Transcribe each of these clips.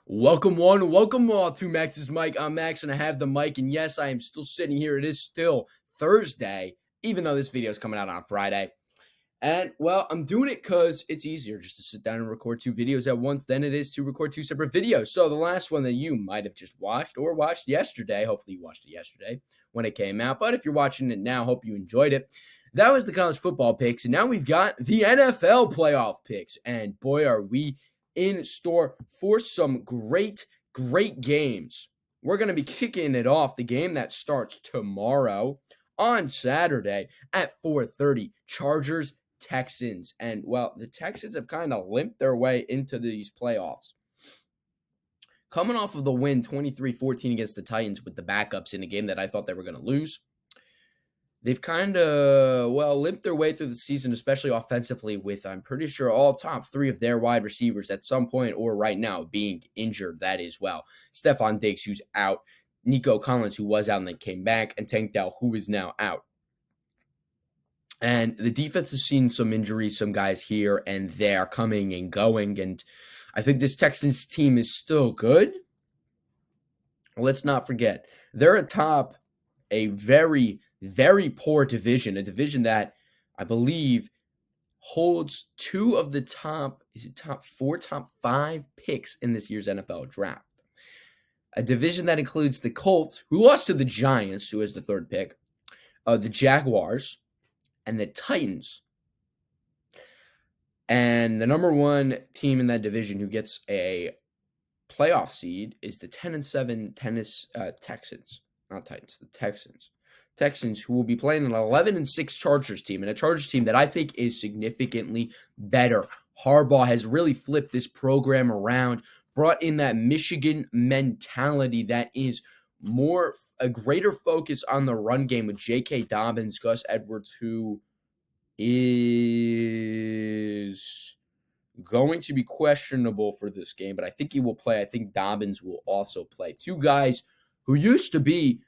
Welcome one, welcome all to Max's Mic. I'm Max and I have the mic. And yes, I am still sitting here. It is still Thursday, even though this video is coming out on Friday. And well, I'm doing it because it's easier just to sit down and record two videos at once than it is to record two separate videos. So the last one that you might have just watched or watched yesterday, hopefully you watched it yesterday when it came out. But if you're watching it now, hope you enjoyed it. That was the college football picks. And now we've got the NFL playoff picks. And boy, are we in store for some great games. We're going to be kicking it off. The game that starts tomorrow on Saturday at 4:30. Chargers Texans. And well, the Texans have kind of limped their way into these playoffs. Coming off of the win 23-14 against the Titans with the backups in a game that I thought they were going to lose. They've kind of, limped their way through the season, especially offensively, with, I'm pretty sure, all top three of their wide receivers at some point or right now being injured. That is, Stephon Diggs, who's out, Nico Collins, who was out and then came back, and Tank Dell, who is now out. And the defense has seen some injuries, some guys here and there coming and going, and I think this Texans team is still good. Let's not forget, they're atop a very poor division, a division that I believe holds two of the top four, top five picks in this year's NFL draft. A division that includes the Colts, who lost to the Giants, who has the third pick, the Jaguars, and the Titans. And the number one team in that division who gets a playoff seed is the 10-7 Texans. Not Titans, the Texans. Texans, who will be playing an 11-6 Chargers team, and a Chargers team that I think is significantly better. Harbaugh has really flipped this program around, brought in that Michigan mentality that is a greater focus on the run game with J.K. Dobbins, Gus Edwards, who is going to be questionable for this game, but I think he will play. I think Dobbins will also play. Two guys who used to be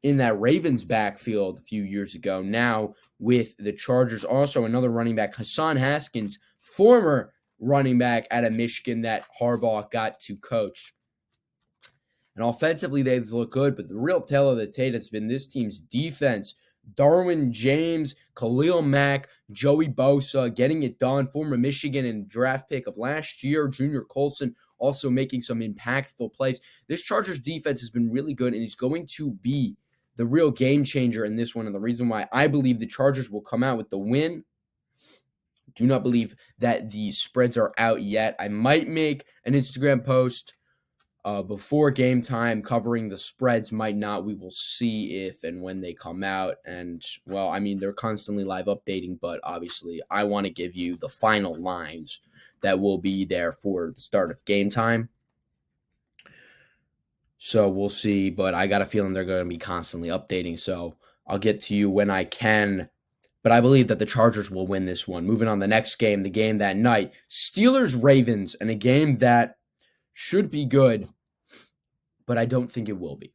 in that Ravens backfield a few years ago, now with the Chargers. Also, another running back, Hassan Haskins, former running back out of Michigan that Harbaugh got to coach. And offensively, they look good, but the real tale of the tape has been this team's defense. Darwin James, Khalil Mack, Joey Bosa getting it done. Former Michigan and draft pick of last year, Junior Colson, also making some impactful plays. This Chargers defense has been really good and is going to be the real game changer in this one. And the reason why I believe the Chargers will come out with the win. Do not believe that the spreads are out yet. I might make an Instagram post before game time covering the spreads. Might not. We will see if and when they come out. And, they're constantly live updating, but obviously I want to give you the final lines that will be there for the start of game time. So we'll see, but I got a feeling they're going to be constantly updating, so I'll get to you when I can. But I believe that the Chargers will win this one. Moving on, the next game, the game that night, Steelers-Ravens, and a game that should be good, but I don't think it will be.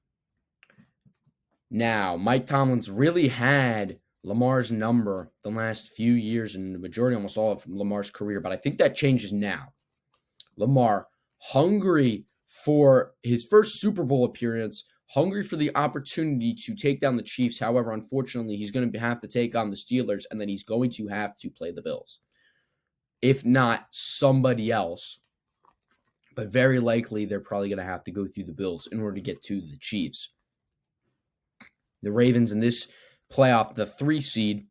Now, Mike Tomlin's really had Lamar's number the last few years and the majority, almost all of Lamar's career, but I think that changes now. Lamar, hungry for his first Super Bowl appearance, hungry for the opportunity to take down the Chiefs. However, unfortunately, he's going to have to take on the Steelers, and then he's going to have to play the Bills. If not somebody else, but very likely they're probably going to have to go through the Bills in order to get to the Chiefs. The Ravens in this playoff, the 3 seed,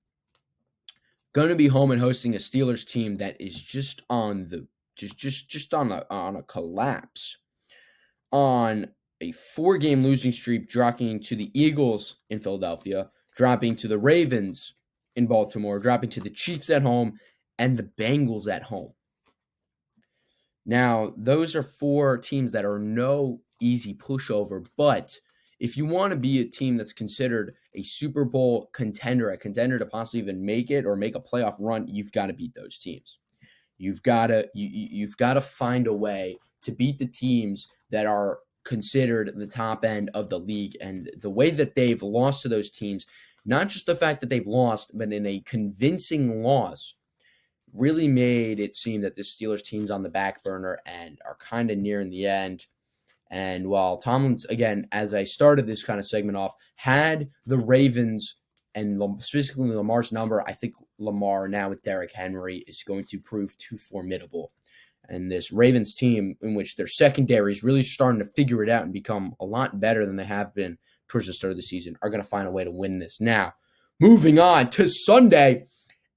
going to be home and hosting a Steelers team that is just on the on a collapse, on a 4-game losing streak, dropping to the Eagles in Philadelphia, dropping to the Ravens in Baltimore, dropping to the Chiefs at home, and the Bengals at home. Now, those are 4 teams that are no easy pushover, but if you want to be a team that's considered a Super Bowl contender, a contender to possibly even make it or make a playoff run, you've got to beat those teams. You've got to find a way to beat the teams that are considered the top end of the league. And the way that they've lost to those teams, not just the fact that they've lost, but in a convincing loss, really made it seem that this Steelers team's on the back burner and are kind of nearing the end. And while Tomlin's, again, as I started this kind of segment off, had the Ravens and specifically Lamar's number, I think Lamar now with Derrick Henry is going to prove too formidable. And this Ravens team, in which their secondary is really starting to figure it out and become a lot better than they have been towards the start of the season, are going to find a way to win this. Now, moving on to Sunday,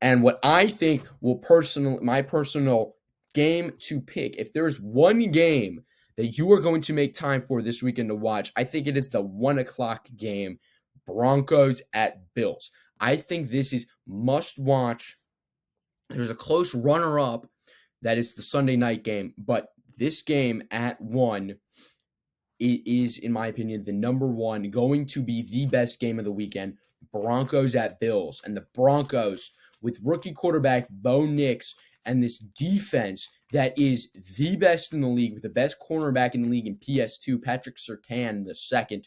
and what I think my personal game to pick. If there's one game that you are going to make time for this weekend to watch, I think it is the 1:00 game, Broncos at Bills. I think this is must watch. There's a close runner-up that is the Sunday night game, but this game at 1 is, in my opinion, the number one, going to be the best game of the weekend. Broncos at Bills. And the Broncos, with rookie quarterback Bo Nix and this defense that is the best in the league, with the best cornerback in the league in PS2, Patrick Surtain II,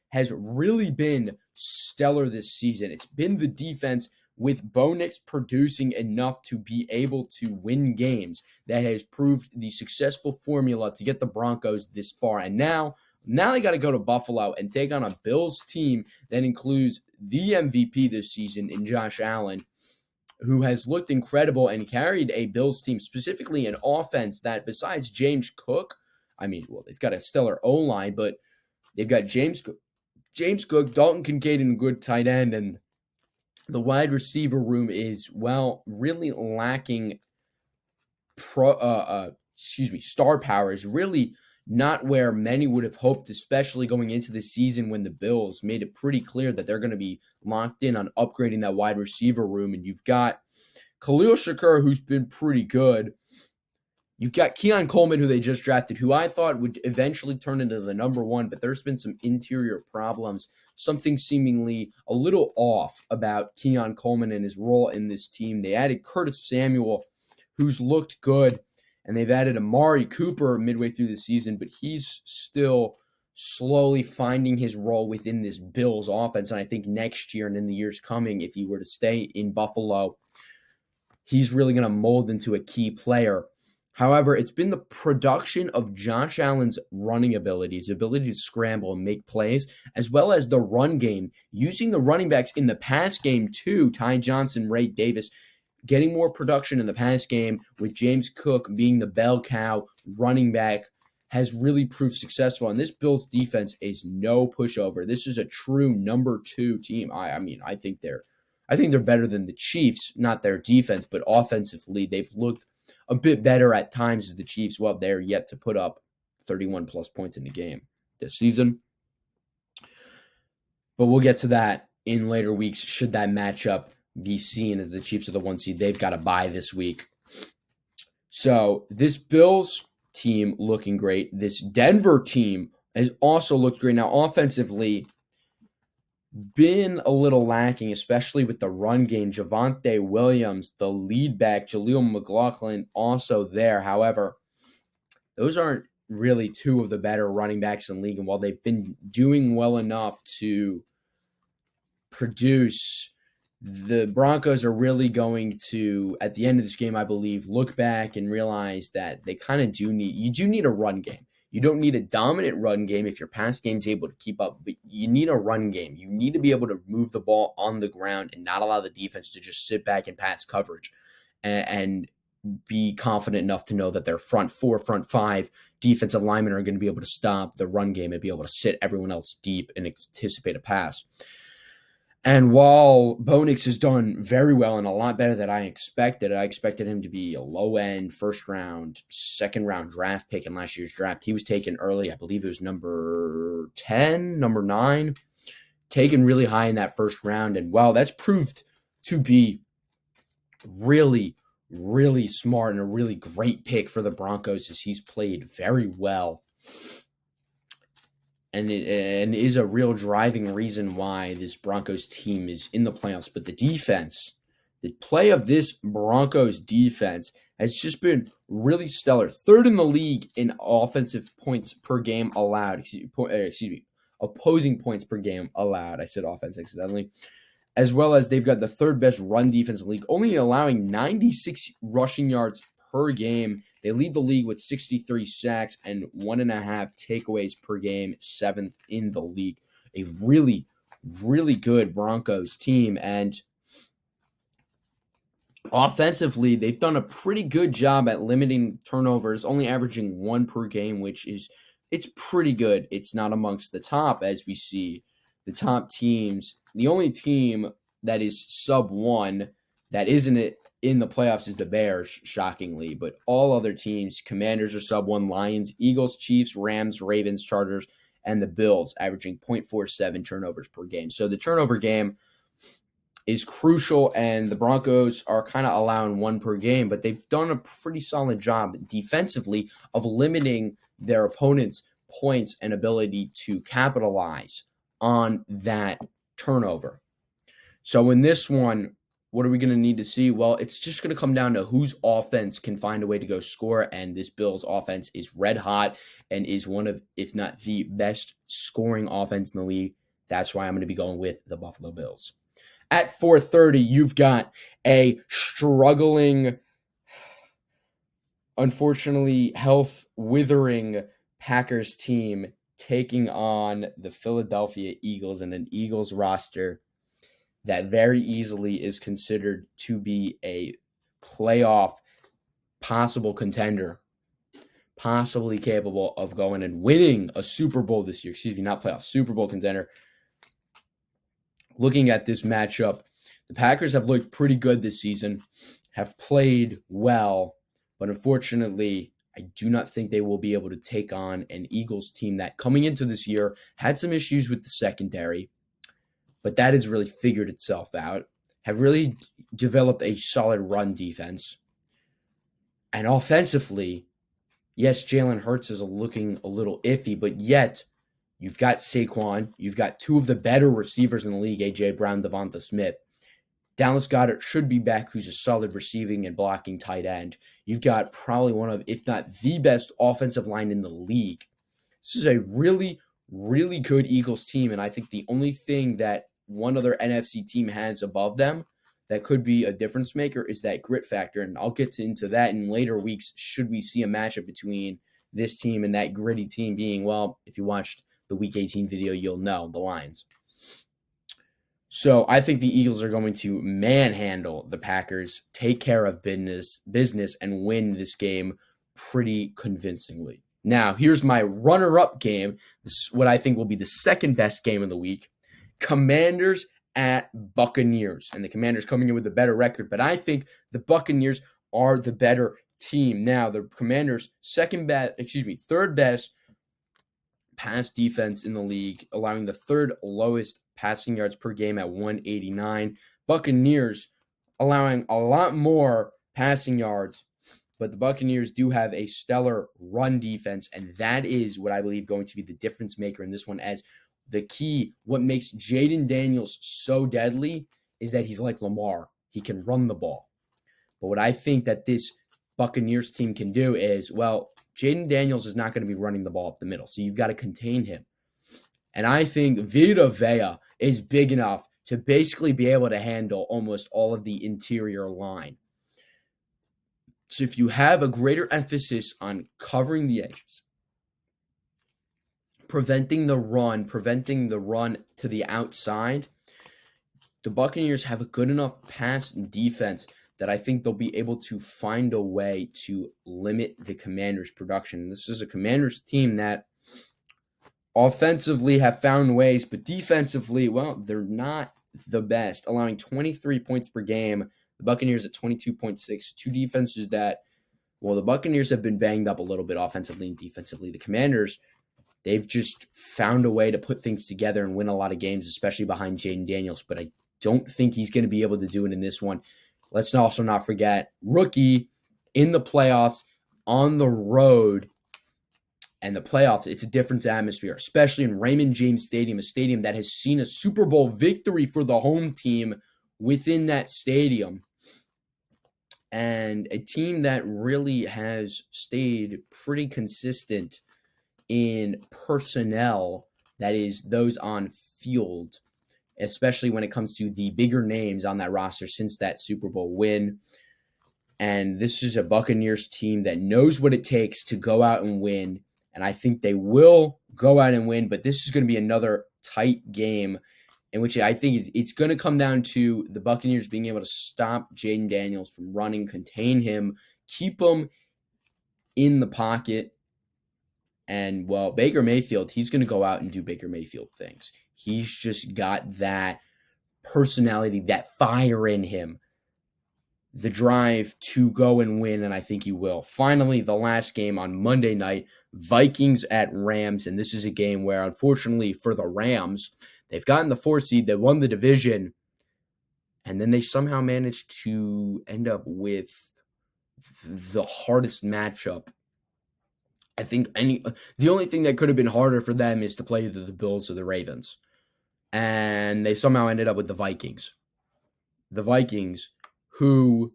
has really been stellar this season. It's been the defense with Bo Nix producing enough to be able to win games that has proved the successful formula to get the Broncos this far. And now they got to go to Buffalo and take on a Bills team that includes the MVP this season in Josh Allen, who has looked incredible and carried a Bills team, specifically an offense that, besides James Cook, they've got a stellar O-line, but they've got James Cook, Dalton Kincaid, and a good tight end, and the wide receiver room is, really lacking star power. Is really not where many would have hoped, especially going into the season when the Bills made it pretty clear that they're going to be locked in on upgrading that wide receiver room. And you've got Khalil Shakir, who's been pretty good. You've got Keon Coleman, who they just drafted, who I thought would eventually turn into the number one, but there's been some interior problems, something seemingly a little off about Keon Coleman and his role in this team. They added Curtis Samuel, who's looked good, and they've added Amari Cooper midway through the season, but he's still slowly finding his role within this Bills offense. And I think next year and in the years coming, if he were to stay in Buffalo, he's really going to mold into a key player. However, it's been the production of Josh Allen's running abilities, ability to scramble and make plays, as well as the run game, using the running backs in the pass game too, Ty Johnson, Ray Davis, getting more production in the pass game with James Cook being the bell cow running back has really proved successful. And this Bills defense is no pushover. This is a true number 2 team. I think they're better than the Chiefs, not their defense, but offensively they've looked a bit better at times as the Chiefs. Well, they're yet to put up 31 plus points in the game this season. But we'll get to that in later weeks should that matchup be seen, as the Chiefs are the 1 seed. They've got a bye this week. So this Bills team looking great. This Denver team has also looked great. Now, offensively, been a little lacking, especially with the run game. Javonte Williams, the lead back, Jaleel McLaughlin also there. However, those aren't really 2 of the better running backs in the league. And while they've been doing well enough to produce, the Broncos are really going to, at the end of this game, I believe, look back and realize that they kind of do need a run game. You don't need a dominant run game if your pass game's able to keep up, but you need a run game. You need to be able to move the ball on the ground and not allow the defense to just sit back and pass coverage and be confident enough to know that their front 4, front 5 defensive linemen are going to be able to stop the run game and be able to sit everyone else deep and anticipate a pass. And while Bo Nix has done very well and a lot better than I expected him to be a low-end, first-round, second-round draft pick in last year's draft. He was taken early. I believe it was number 10, number 9, taken really high in that first round. And, that's proved to be really, really smart and a really great pick for the Broncos, as he's played very well. And is a real driving reason why this Broncos team is in the playoffs. But the defense, the play of this Broncos defense has just been really stellar. 3rd in the league in offensive points per game allowed. Opposing points per game allowed. I said offense accidentally. As well as they've got the 3rd best run defense in the league, only allowing 96 rushing yards per game. They lead the league with 63 sacks and 1.5 takeaways per game, 7th in the league. A really, really good Broncos team. And offensively, they've done a pretty good job at limiting turnovers, only averaging 1 per game, which is it's pretty good. It's not amongst the top, as we see the top teams. The only team that is sub 1 that isn't it in the playoffs is the Bears, shockingly. But all other teams, Commanders are sub 1, Lions, Eagles, Chiefs, Rams, Ravens, Chargers, and the Bills, averaging 0.47 turnovers per game. So the turnover game is crucial, and the Broncos are kind of allowing 1 per game, but they've done a pretty solid job defensively of limiting their opponents' points and ability to capitalize on that turnover. So in this one, what are we going to need to see? Well, it's just going to come down to whose offense can find a way to go score, and this Bills offense is red hot and is one of, if not the best scoring offense in the league. That's why I'm going to be going with the Buffalo Bills. At 4:30, you've got a struggling, unfortunately, health withering Packers team taking on the Philadelphia Eagles and an Eagles roster that very easily is considered to be a playoff possible contender, possibly capable of going and winning a Super Bowl this year. Excuse me, not playoff, Super Bowl contender. Looking at this matchup, the Packers have looked pretty good this season, have played well, but unfortunately, I do not think they will be able to take on an Eagles team that coming into this year had some issues with the secondary, but that has really figured itself out, have really developed a solid run defense. And offensively, yes, Jalen Hurts is looking a little iffy, but yet you've got Saquon. You've got 2 of the better receivers in the league, A.J. Brown, Devonta Smith. Dallas Goedert should be back, who's a solid receiving and blocking tight end. You've got probably one of, if not the best offensive line in the league. This is a really, really good Eagles team, and I think the only thing that one other NFC team has above them that could be a difference maker is that grit factor, and I'll get into that in later weeks should we see a matchup between this team and that gritty team being, well, if you watched the Week 18 video, you'll know the Lions. So I think the Eagles are going to manhandle the Packers, take care of business, and win this game pretty convincingly. Now, here's my runner-up game. This is what I think will be the second best game of the week. Commanders at Buccaneers. And the Commanders coming in with a better record, but I think the Buccaneers are the better team. Now, the Commanders third best pass defense in the league, allowing the 3rd lowest passing yards per game at 189. Buccaneers allowing a lot more passing yards, but the Buccaneers do have a stellar run defense, and that is what I believe going to be the difference maker in this one. As the key, what makes Jayden Daniels so deadly is that he's like Lamar. He can run the ball. But what I think that this Buccaneers team can do is, well, Jayden Daniels is not going to be running the ball up the middle, so you've got to contain him. And I think Vita Vea is big enough to basically be able to handle almost all of the interior line. So if you have a greater emphasis on covering the edges, preventing the run to the outside, the Buccaneers have a good enough pass defense that I think they'll be able to find a way to limit the Commanders' production. This is a Commanders team that offensively have found ways, but defensively, well, they're not the best, allowing 23 points per game. The Buccaneers at 22.6. 2 defenses that, well, the Buccaneers have been banged up a little bit offensively and defensively. The Commanders, they've just found a way to put things together and win a lot of games, especially behind Jayden Daniels, but I don't think he's going to be able to do it in this one. Let's also not forget, rookie in the playoffs on the road, and the playoffs, it's a different atmosphere, especially in Raymond James Stadium, a stadium that has seen a Super Bowl victory for the home team within that stadium, and a team that really has stayed pretty consistent in personnel, that is, those on field, especially when it comes to the bigger names on that roster since that Super Bowl win. And this is a Buccaneers team that knows what it takes to go out and win. And I think they will go out and win, but this is going to be another tight game in which I think it's going to come down to the Buccaneers being able to stop Jayden Daniels from running, contain him, keep him in the pocket. And, well, Baker Mayfield, he's going to go out and do Baker Mayfield things. He's just got that personality, that fire in him, the drive to go and win, and I think he will. Finally, the last game on Monday night, Vikings at Rams, and this is a game where, unfortunately for the Rams, they've gotten the 4 seed, they won the division, and then they somehow managed to end up with the hardest matchup. I think the only thing that could have been harder for them is to play either the Bills or the Ravens. And they somehow ended up with the Vikings. The Vikings, who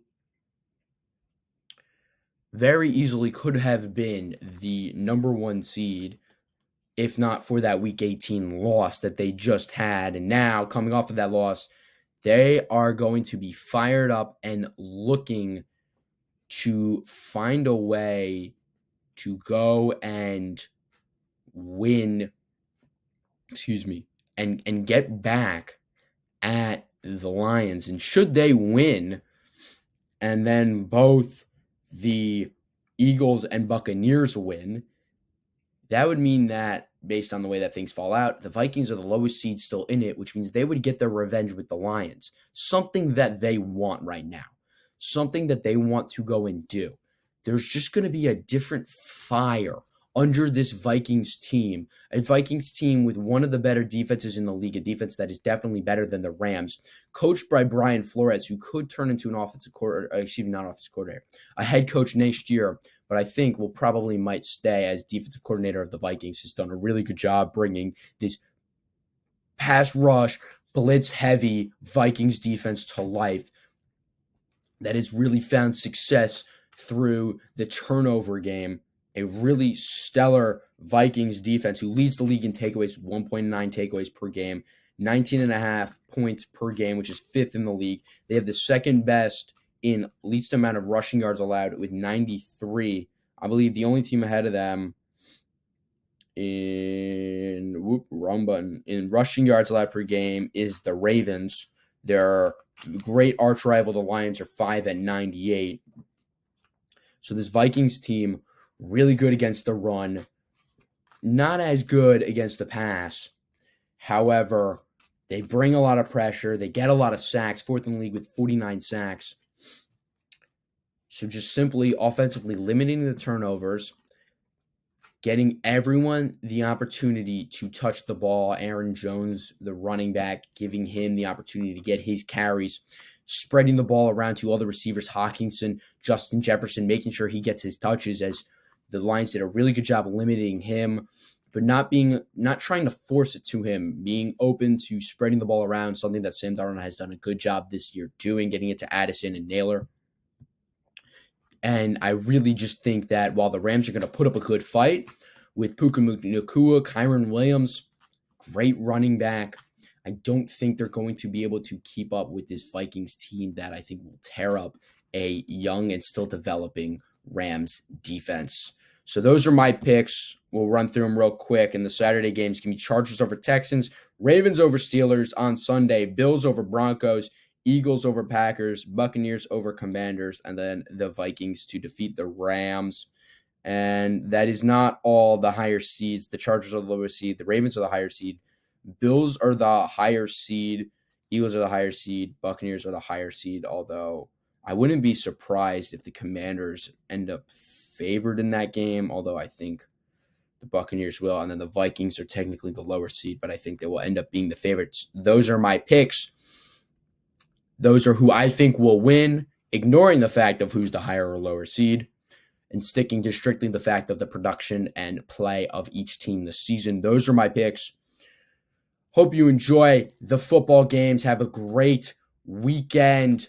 very easily could have been the number 1 seed, if not for that Week 18 loss that they just had. And now, coming off of that loss, they are going to be fired up and looking to find a way to go and win, and get back at the Lions. And should they win, and then both the Eagles and Buccaneers win, that would mean that, based on the way that things fall out, the Vikings are the lowest seed still in it, which means they would get their revenge with the Lions. Something that they want right now. Something that they want to go and do. There's just going to be a different fire under this Vikings team. A Vikings team with one of the better defenses in the league, a defense that is definitely better than the Rams, coached by Brian Flores, who could turn into an a head coach next year, but I think will probably might stay as defensive coordinator of the Vikings. Has done a really good job bringing this pass rush, blitz heavy Vikings defense to life that has really found success through the turnover game. A really stellar Vikings defense who leads the league in takeaways with 1.9 takeaways per game, 19.5 points per game, which is 5th in the league. They have the second best in least amount of rushing yards allowed with 93. I believe the only team ahead of them in rushing yards allowed per game is the Ravens. Their great arch rival, the Lions, are 5 at 98. So this Vikings team, really good against the run, not as good against the pass. However, they bring a lot of pressure. They get a lot of sacks, 4th in the league with 49 sacks. So just simply offensively limiting the turnovers, getting everyone the opportunity to touch the ball. Aaron Jones, the running back, giving him the opportunity to get his carries, spreading the ball around to other receivers, Hawkinson, Justin Jefferson, making sure he gets his touches, as the Lions did a really good job limiting him, but not trying to force it to him, being open to spreading the ball around, something that Sam Darnold has done a good job this year doing, getting it to Addison and Naylor. And I really just think that while the Rams are going to put up a good fight with Puka Nacua, Kyren Williams, great running back, I don't think they're going to be able to keep up with this Vikings team that I think will tear up a young and still developing Rams defense. So those are my picks. We'll run through them real quick. And the Saturday games can be Chargers over Texans, Ravens over Steelers on Sunday, Bills over Broncos, Eagles over Packers, Buccaneers over Commanders, and then the Vikings to defeat the Rams. And that is not all the higher seeds. The Chargers are the lowest seed. The Ravens are the higher seed. Bills are the higher seed. Eagles are the higher seed. Buccaneers are the higher seed, although I wouldn't be surprised if the Commanders end up favored in that game, although I think the Buccaneers will. And then the Vikings are technically the lower seed, but I think they will end up being the favorites. Those are my picks. Those are who I think will win, ignoring the fact of who's the higher or lower seed, and sticking to strictly the fact of the production and play of each team this season. Those are my picks. Hope you enjoy the football games. Have a great weekend,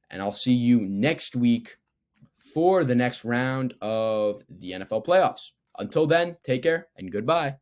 and I'll see you next week for the next round of the NFL playoffs. Until then, take care and goodbye.